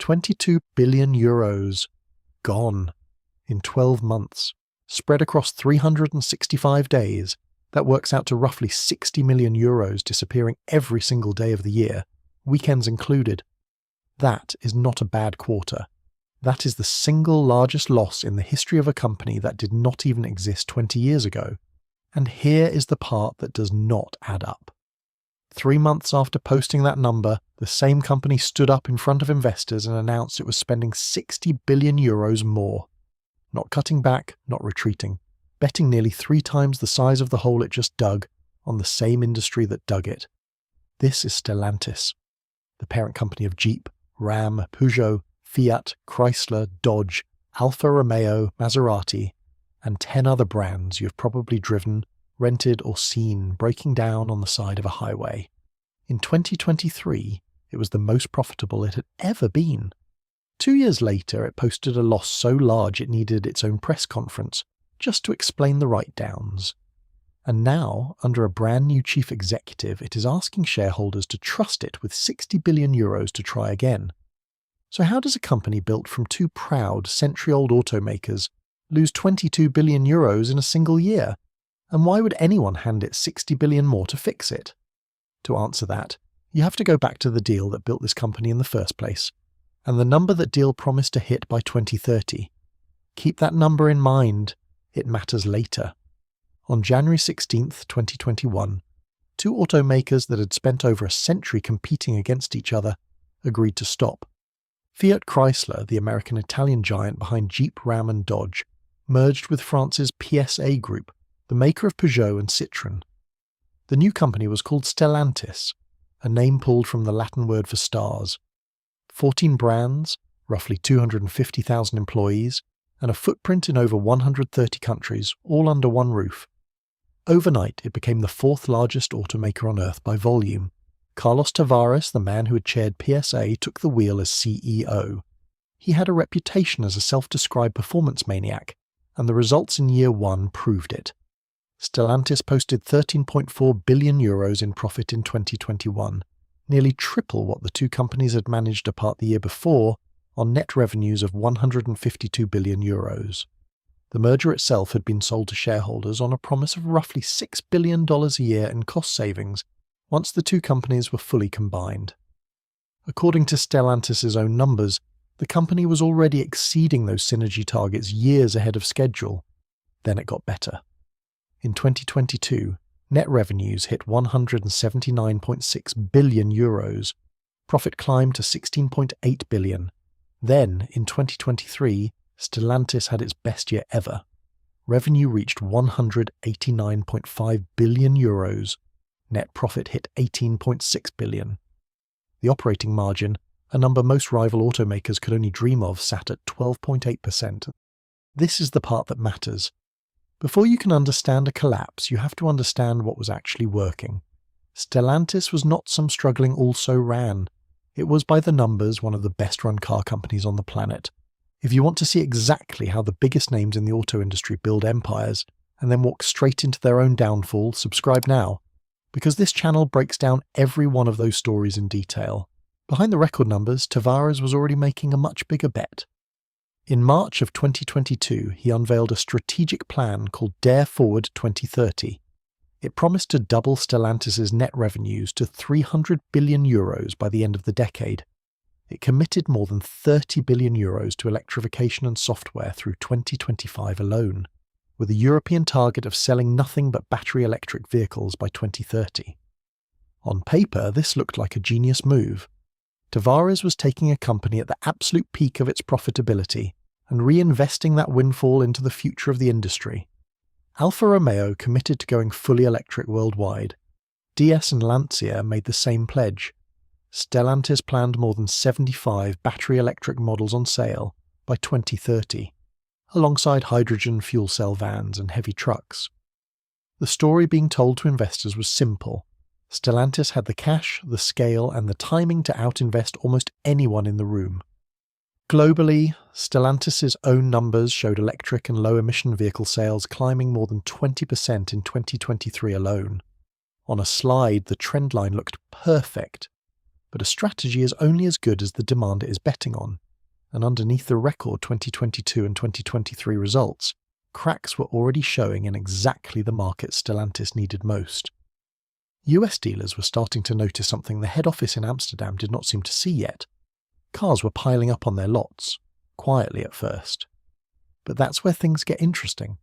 €22 billion. Gone. In 12 months. Spread across 365 days. That works out to roughly €60 million disappearing every single day of the year, weekends included. That is not a bad quarter. That is the single largest loss in the history of a company that did not even exist 20 years ago. And here is the part that does not add up. 3 months after posting that number, the same company stood up in front of investors and announced it was spending €60 billion more. Not cutting back, not retreating. Betting nearly 3 times the size of the hole it just dug on the same industry that dug it. This is Stellantis, the parent company of Jeep, Ram, Peugeot, Fiat, Chrysler, Dodge, Alfa Romeo, Maserati, and 10 other brands you've probably driven, rented, or seen breaking down on the side of a highway. In 2023, it was the most profitable it had ever been. 2 years later, it posted a loss so large it needed its own press conference, just to explain the write-downs. And now, under a brand new chief executive, it is asking shareholders to trust it with €60 billion to try again. So how does a company built from 2 proud, century-old automakers lose €22 billion in a single year? And why would anyone hand it €60 billion more to fix it? To answer that, you have to go back to the deal that built this company in the first place, and the number that deal promised to hit by 2030. Keep that number in mind. It matters later. On January 16, 2021, 2 automakers that had spent over a century competing against each other agreed to stop. Fiat Chrysler, the American-Italian giant behind Jeep, Ram and Dodge, merged with France's PSA Group, the maker of Peugeot and Citroën. The new company was called Stellantis, a name pulled from the Latin word for stars. 14 brands, roughly 250,000 employees, and a footprint in over 130 countries, all under one roof. Overnight, it became the 4th largest automaker on Earth by volume. Carlos Tavares, the man who had chaired PSA, took the wheel as CEO. He had a reputation as a self-described performance maniac, and the results in year 1 proved it. Stellantis posted €13.4 billion in profit in 2021, nearly triple what the 2 companies had managed apart the year before, on net revenues of €152 billion. The merger itself had been sold to shareholders on a promise of roughly $6 billion a year in cost savings once the 2 companies were fully combined. According to Stellantis' own numbers, the company was already exceeding those synergy targets years ahead of schedule. Then it got better. In 2022, net revenues hit €179.6 billion. Profit climbed to €16.8 billion. Then, in 2023, Stellantis had its best year ever. Revenue reached €189.5 billion. Net profit hit €18.6 billion. The operating margin, a number most rival automakers could only dream of, sat at 12.8%. This is the part that matters. Before you can understand a collapse, you have to understand what was actually working. Stellantis was not some struggling also-ran. It was by the numbers one of the best-run car companies on the planet. If you want to see exactly how the biggest names in the auto industry build empires and then walk straight into their own downfall, subscribe now, because this channel breaks down every one of those stories in detail. Behind the record numbers, Tavares was already making a much bigger bet. In March of 2022, he unveiled a strategic plan called Dare Forward 2030. It promised to double Stellantis' net revenues to €300 billion by the end of the decade. It committed more than €30 billion to electrification and software through 2025 alone, with a European target of selling nothing but battery electric vehicles by 2030. On paper, this looked like a genius move. Tavares was taking a company at the absolute peak of its profitability and reinvesting that windfall into the future of the industry. Alfa Romeo committed to going fully electric worldwide. DS and Lancia made the same pledge. Stellantis planned more than 75 battery electric models on sale by 2030, alongside hydrogen fuel cell vans and heavy trucks. The story being told to investors was simple. Stellantis had the cash, the scale, and the timing to outinvest almost anyone in the room. Globally, Stellantis' own numbers showed electric and low-emission vehicle sales climbing more than 20% in 2023 alone. On a slide, the trend line looked perfect. But a strategy is only as good as the demand it is betting on, and underneath the record 2022 and 2023 results, cracks were already showing in exactly the market Stellantis needed most. US dealers were starting to notice something the head office in Amsterdam did not seem to see yet. Cars were piling up on their lots, quietly at first. But that's where things get interesting,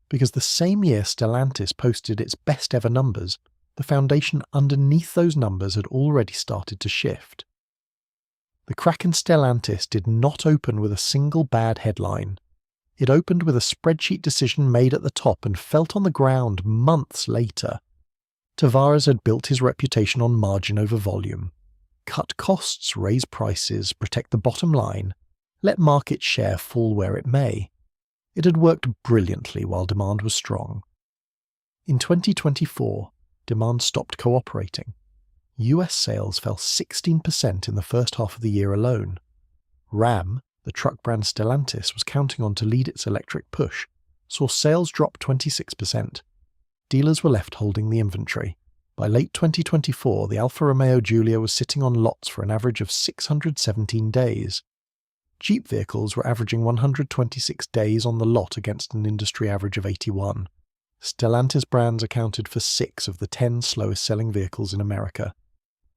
because the same year Stellantis posted its best ever numbers, the foundation underneath those numbers had already started to shift. The crack in Stellantis did not open with a single bad headline. It opened with a spreadsheet decision made at the top and felt on the ground months later. Tavares had built his reputation on margin over volume. Cut costs, raise prices, protect the bottom line, let market share fall where it may. It had worked brilliantly while demand was strong. In 2024, demand stopped cooperating. US sales fell 16% in the first half of the year alone. Ram, the truck brand Stellantis was counting on to lead its electric push, saw sales drop 26%. Dealers were left holding the inventory. By late 2024, the Alfa Romeo Giulia was sitting on lots for an average of 617 days. Jeep vehicles were averaging 126 days on the lot against an industry average of 81. Stellantis brands accounted for 6 of the 10 slowest selling vehicles in America.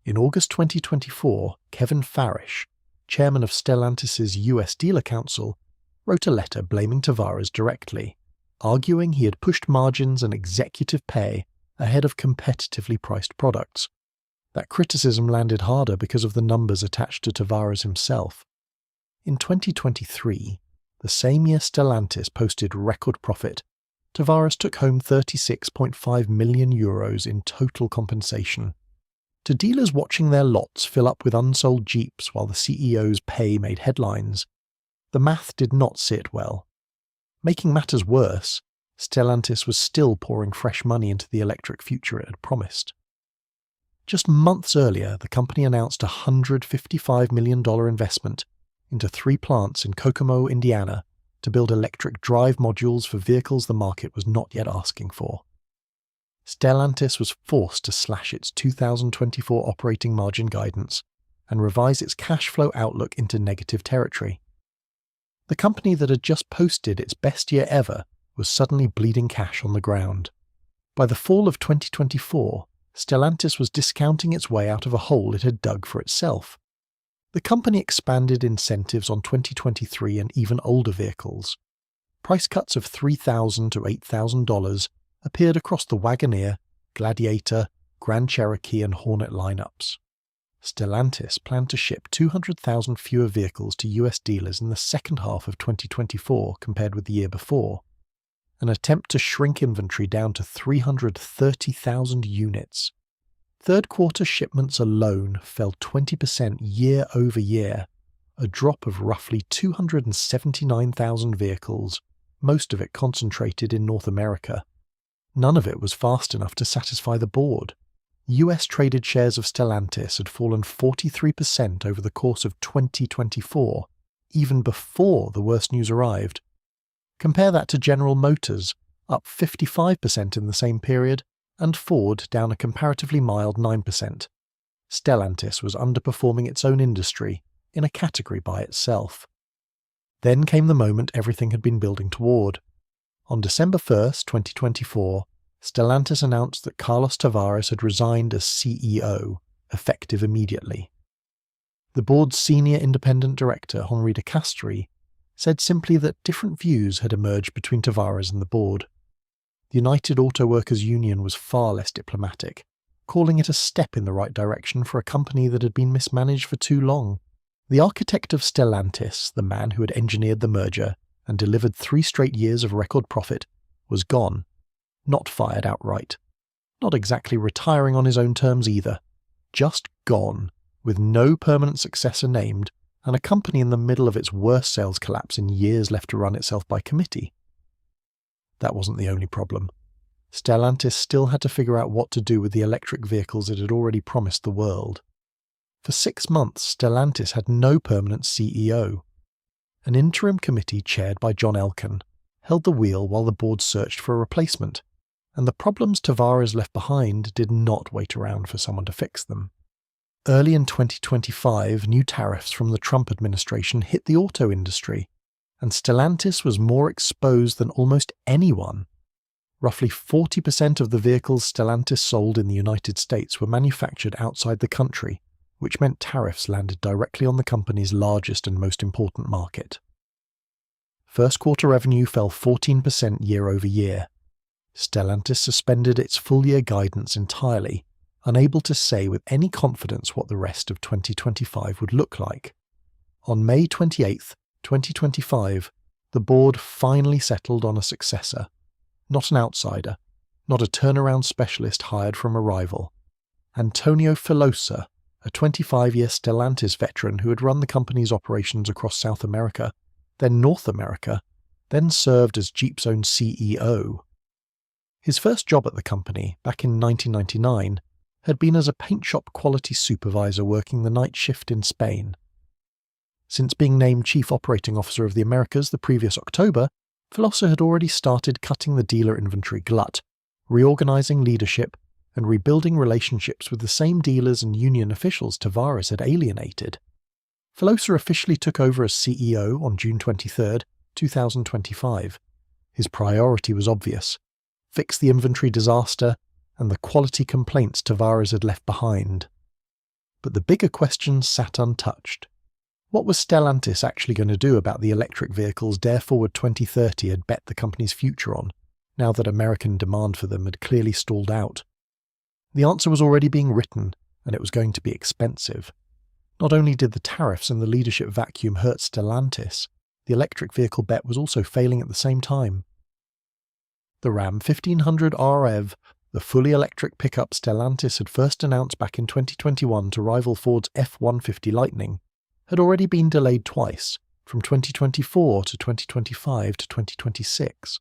In August 2024, Kevin Farish, chairman of Stellantis' US Dealer Council, wrote a letter blaming Tavares directly, arguing he had pushed margins and executive pay ahead of competitively priced products. That criticism landed harder because of the numbers attached to Tavares himself. In 2023, the same year Stellantis posted record profit, Tavares took home €36.5 million in total compensation. To dealers watching their lots fill up with unsold Jeeps while the CEO's pay made headlines, the math did not sit well. Making matters worse, Stellantis was still pouring fresh money into the electric future it had promised. Just months earlier, the company announced a $155 million investment into 3 plants in Kokomo, Indiana, to build electric drive modules for vehicles the market was not yet asking for. Stellantis was forced to slash its 2024 operating margin guidance and revise its cash flow outlook into negative territory. The company that had just posted its best year ever was suddenly bleeding cash on the ground. By the fall of 2024, Stellantis was discounting its way out of a hole it had dug for itself. The company expanded incentives on 2023 and even older vehicles. Price cuts of $3,000 to $8,000 appeared across the Wagoneer, Gladiator, Grand Cherokee and Hornet lineups. Stellantis planned to ship 200,000 fewer vehicles to US dealers in the second half of 2024 compared with the year before, an attempt to shrink inventory down to 330,000 units. Third quarter shipments alone fell 20% year over year, a drop of roughly 279,000 vehicles, most of it concentrated in North America. None of it was fast enough to satisfy the board. US traded shares of Stellantis had fallen 43% over the course of 2024, even before the worst news arrived. Compare that to General Motors, up 55% in the same period, and Ford down a comparatively mild 9%. Stellantis was underperforming its own industry, in a category by itself. Then came the moment everything had been building toward. On December 1st, 2024, Stellantis announced that Carlos Tavares had resigned as CEO, effective immediately. The board's senior independent director, Henri de Castries, said simply that different views had emerged between Tavares and the board. The United Auto Workers Union was far less diplomatic, calling it a step in the right direction for a company that had been mismanaged for too long. The architect of Stellantis, the man who had engineered the merger and delivered 3 straight years of record profit, was gone. Not fired outright. Not exactly retiring on his own terms either. Just gone, with no permanent successor named, and a company in the middle of its worst sales collapse in years left to run itself by committee. That wasn't the only problem. Stellantis still had to figure out what to do with the electric vehicles it had already promised the world. For 6 months, Stellantis had no permanent CEO. An interim committee chaired by John Elkann held the wheel while the board searched for a replacement, and the problems Tavares left behind did not wait around for someone to fix them. Early in 2025, new tariffs from the Trump administration hit the auto industry, and Stellantis was more exposed than almost anyone. Roughly 40% of the vehicles Stellantis sold in the United States were manufactured outside the country, which meant tariffs landed directly on the company's largest and most important market. First quarter revenue fell 14% year-over-year. Stellantis suspended its full-year guidance entirely, unable to say with any confidence what the rest of 2025 would look like. On May 28, 2025, the board finally settled on a successor. Not an outsider, not a turnaround specialist hired from a rival. Antonio Filosa, a 25-year Stellantis veteran who had run the company's operations across South America, then North America, then served as Jeep's own CEO. His first job at the company, back in 1999, had been as a paint shop quality supervisor working the night shift in Spain. Since being named Chief Operating Officer of the Americas the previous October, Filosa had already started cutting the dealer inventory glut, reorganizing leadership, and rebuilding relationships with the same dealers and union officials Tavares had alienated. Filosa officially took over as CEO on June 23, 2025. His priority was obvious: fix the inventory disaster and the quality complaints Tavares had left behind. But the bigger questions sat untouched. What was Stellantis actually going to do about the electric vehicles Dare Forward 2030 had bet the company's future on, now that American demand for them had clearly stalled out? The answer was already being written, and it was going to be expensive. Not only did the tariffs and the leadership vacuum hurt Stellantis, the electric vehicle bet was also failing at the same time. The Ram 1500 REV, the fully electric pickup Stellantis had first announced back in 2021 to rival Ford's F-150 Lightning, had already been delayed twice, from 2024 to 2025 to 2026.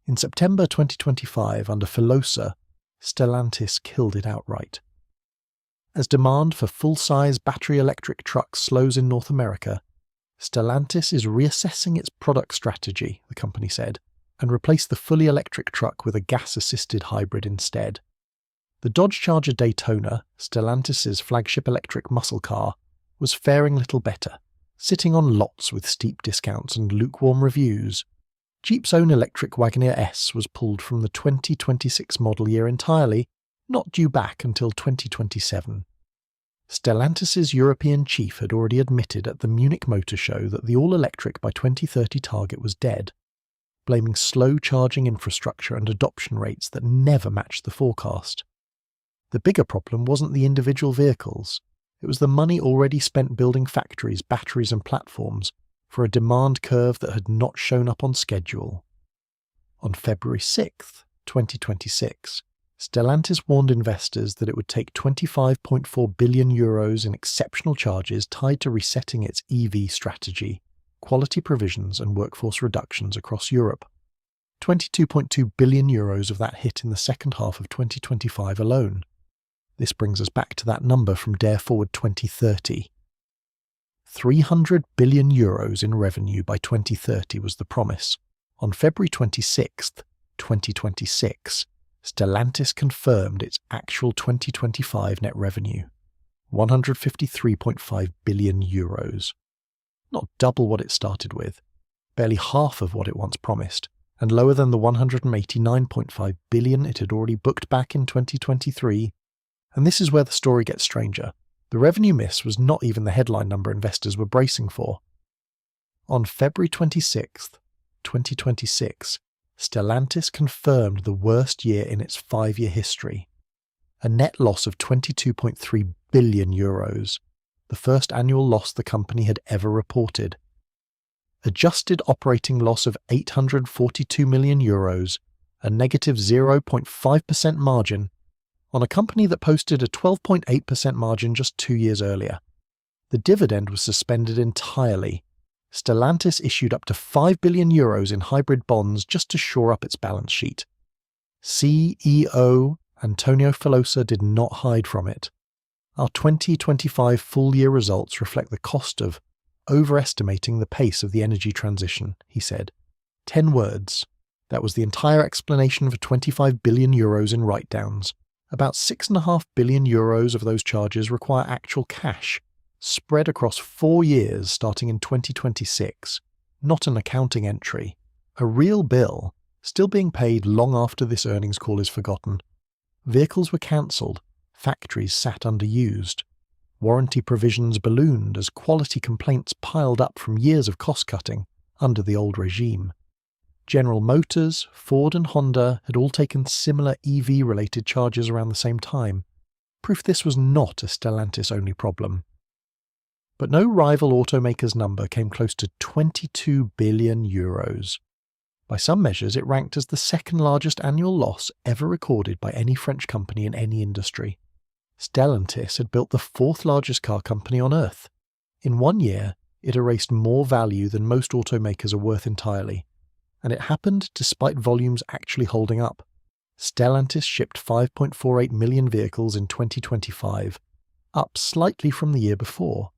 In September 2025, under Filosa, Stellantis killed it outright. As demand for full-size battery electric trucks slows in North America, Stellantis is reassessing its product strategy, the company said, and replaced the fully electric truck with a gas-assisted hybrid instead. The Dodge Charger Daytona, Stellantis' flagship electric muscle car, was faring little better, sitting on lots with steep discounts and lukewarm reviews. Jeep's own electric Wagoneer S was pulled from the 2026 model year entirely, not due back until 2027. Stellantis' European chief had already admitted at the Munich Motor Show that the all-electric by 2030 target was dead, blaming slow charging infrastructure and adoption rates that never matched the forecast. The bigger problem wasn't the individual vehicles. It was the money already spent building factories, batteries and platforms for a demand curve that had not shown up on schedule. On February 6, 2026, Stellantis warned investors that it would take €25.4 billion in exceptional charges tied to resetting its EV strategy, quality provisions and workforce reductions across Europe. €22.2 billion of that hit in the second half of 2025 alone. This brings us back to that number from Dare Forward 2030. €300 billion in revenue by 2030 was the promise. On February 26, 2026, Stellantis confirmed its actual 2025 net revenue, €153.5 billion. Not double what it started with, barely half of what it once promised, and lower than the $189.5 billion it had already booked back in 2023. And this is where the story gets stranger. The revenue miss was not even the headline number investors were bracing for. On February 26, 2026, Stellantis confirmed the worst year in its 5-year history. A net loss of €22.3 billion, the first annual loss the company had ever reported. Adjusted operating loss of €842 million, a negative 0.5% margin, on a company that posted a 12.8% margin just 2 years earlier. The dividend was suspended entirely. Stellantis issued up to €5 billion in hybrid bonds just to shore up its balance sheet. CEO Antonio Filosa did not hide from it. Our 2025 full-year results reflect the cost of overestimating the pace of the energy transition, he said. 10 words. That was the entire explanation for €25 billion in write-downs, About €6.5 billion of those charges require actual cash, spread across 4 years starting in 2026, not an accounting entry. A real bill, still being paid long after this earnings call is forgotten. Vehicles were cancelled, factories sat underused. Warranty provisions ballooned as quality complaints piled up from years of cost-cutting under the old regime. General Motors, Ford and Honda had all taken similar EV-related charges around the same time. Proof this was not a Stellantis-only problem. But no rival automaker's number came close to €22 billion. By some measures, it ranked as the second largest annual loss ever recorded by any French company in any industry. Stellantis had built the fourth largest car company on Earth. In 1 year, it erased more value than most automakers are worth entirely. And it happened despite volumes actually holding up. Stellantis shipped 5.48 million vehicles in 2025, up slightly from the year before.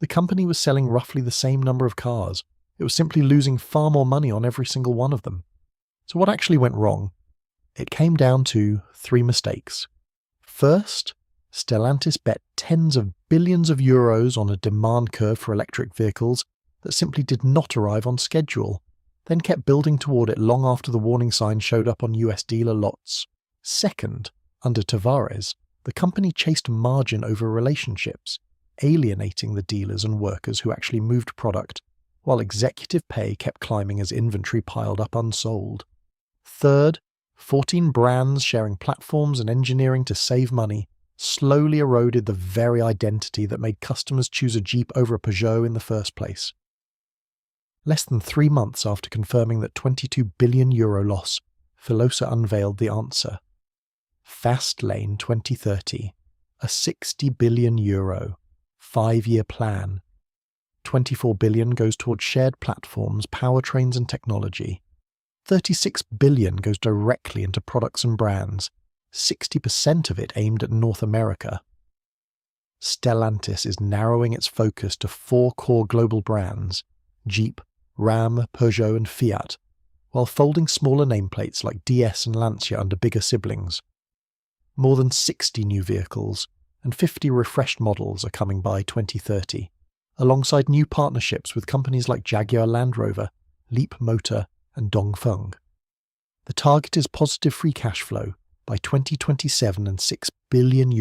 The company was selling roughly the same number of cars. It was simply losing far more money on every single one of them. So what actually went wrong? It came down to 3 mistakes. First, Stellantis bet tens of billions of euros on a demand curve for electric vehicles that simply did not arrive on schedule, then kept building toward it long after the warning sign showed up on US dealer lots. Second, under Tavares, the company chased margin over relationships, alienating the dealers and workers who actually moved product, while executive pay kept climbing as inventory piled up unsold. Third, 14 brands sharing platforms and engineering to save money slowly eroded the very identity that made customers choose a Jeep over a Peugeot in the first place. Less than 3 months after confirming that €22 billion loss, Filosa unveiled the answer. FaSTLAne 2030, a €60 billion, 5-year plan. 24 billion goes towards shared platforms, powertrains and technology. 36 billion goes directly into products and brands, 60% of it aimed at North America. Stellantis is narrowing its focus to 4 core global brands, Jeep, Ram, Peugeot and Fiat, while folding smaller nameplates like DS and Lancia under bigger siblings. More than 60 new vehicles and 50 refreshed models are coming by 2030. Alongside new partnerships with companies like Jaguar Land Rover, Leap Motor and Dongfeng. The target is positive free cash flow by 2027 and €6 billion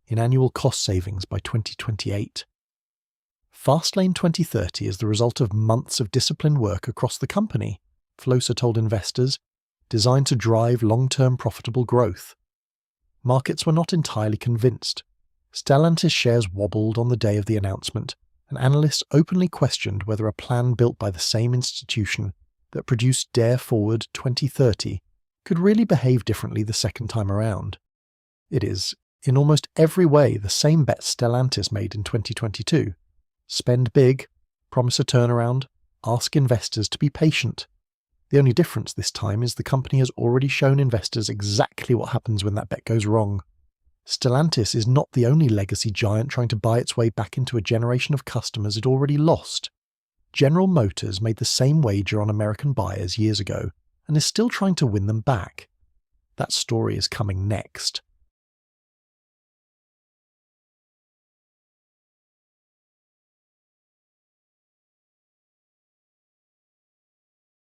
in annual cost savings by 2028. FaSTLAne 2030 is the result of months of disciplined work across the company, Filosa told investors, designed to drive long-term profitable growth. Markets were not entirely convinced. Stellantis shares wobbled on the day of the announcement, and analysts openly questioned whether a plan built by the same institution that produced Dare Forward 2030 could really behave differently the second time around. It is, in almost every way, the same bet Stellantis made in 2022. Spend big, promise a turnaround, ask investors to be patient. The only difference this time is the company has already shown investors exactly what happens when that bet goes wrong. Stellantis is not the only legacy giant trying to buy its way back into a generation of customers it already lost. General Motors made the same wager on American buyers years ago and is still trying to win them back. That story is coming next.